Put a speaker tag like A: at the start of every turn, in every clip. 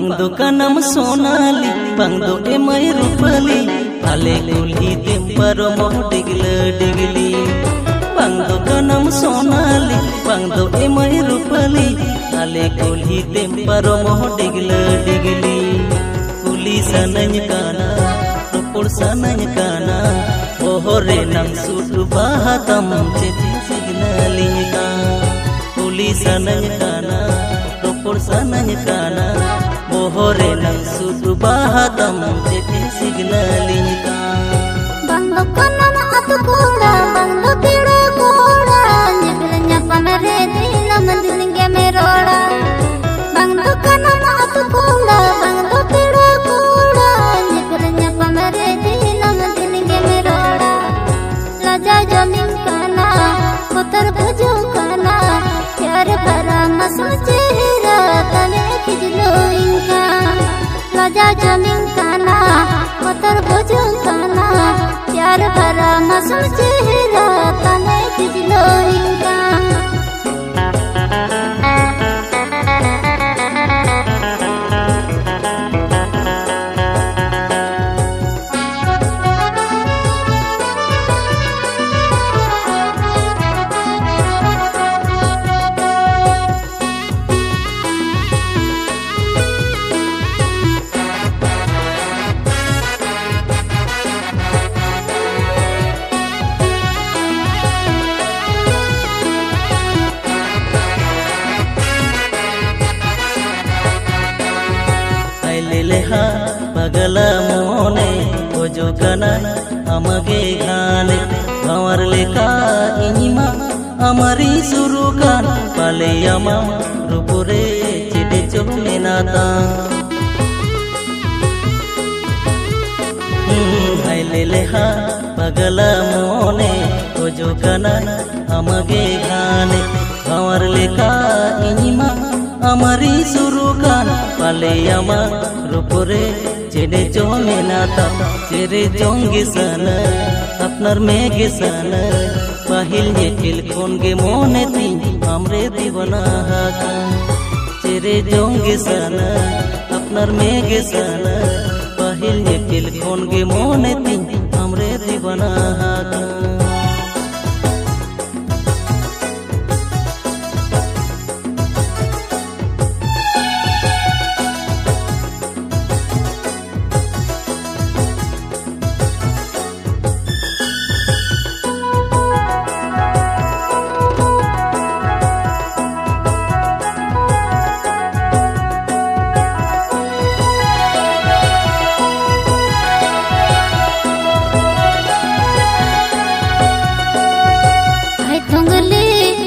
A: Bangdo kanam sonali, bangdo emai rupali, ale kulhi temparo moh digli. Bangdo kanam sonali, bangdo emai rupali, ale kulhi temparo moh digli. Kuli sananya kana, rupur sananya kana, ohore nang sudu bahatam ceti signalnya kana. Kuli sananya kana, rupur sananya kana. Mohore nang sudu bahatam ceti signalnya kana.
B: Bangdo kanam atu koda, bangdo piro koda, nyebilnya pamere dina mendilinge meroda. Bangdo kanam atu koda, bangdo piro koda, nyebilnya pamere dina mendilinge meroda. Laja jamin kana, kotor baju kana, pyar bhara masul chehra tane khijlo inka. Laja jamin kana, kotor baju kana, pyar bhara masul chehra tane khijlo inka.
A: लेहा पगला मोने ओजो कना अमगे घाने भंवर लेका enema अमरी सुरुकान पाले यमा रुपुरे चिटे चोमे नाता हाइले लेहा पगला मोने ओजो कना अमगे घाने भंवर लेका इनिमा अमरी सुरुकान पाले यमा रुपुरे चेरे जोमे नाता चेरे जोंगे सन अपनर मेगे सन पाहिल ये तिल कोनगे मोने ती हमरे दीवाना हाका चेरे जोंगे सन अपनर मेगे सन पाहिल ये तिल कोनगे मोने ती हमरे दीवाना हाका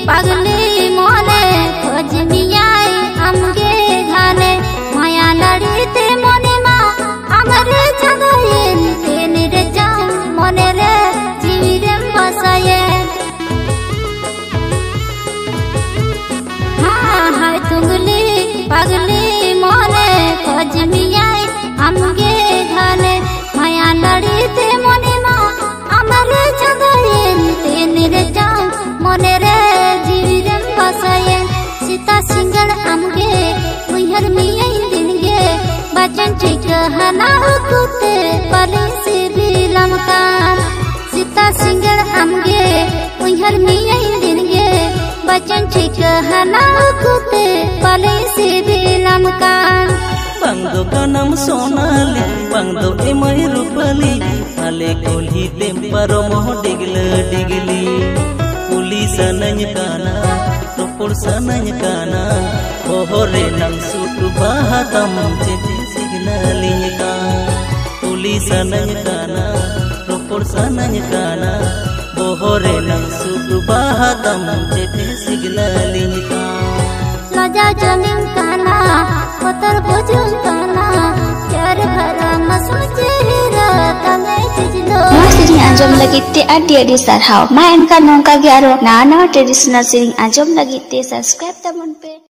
B: पगली मोने खोज मियाई अमगे घाने माया लड़ीते मोने माँ अमरे जगहे तेने रे जाऊं मोने रे जीविरे बसाये हाँ हाय तुंगली पगली मोने खोज मियाई अमगे घाने माया लड़ीते मोने माँ अमरे जगहे तेने रे जाऊं मोने रे सीता सिंगल अमगे मुहर मियाई दिनगे बचन ठीक हना कुते पले से बिलम कान सीता सिंगल अमगे मुहर मियाई दिनगे बचन ठीक हना कुते पले से बिलम कान
A: Bangdo kanam sonali, bangdo emai rupali, ale kulhi temparo moh digli. Kuli sananya kana, rupur sananya kana, ohore nang sudu bahatam ceti signalnya kana. Kuli sananya kana, rupur sananya kana, ohore nang sudu bahatam ceti signalnya kana.
B: Laja jamin kana, kotor baju kana, pyar bhara masul chehra tane khijlo.
C: Sering anjom lagi te adik-adik sarhau. Main kan nongka giaro na traditional sering anjom lagi te subscribe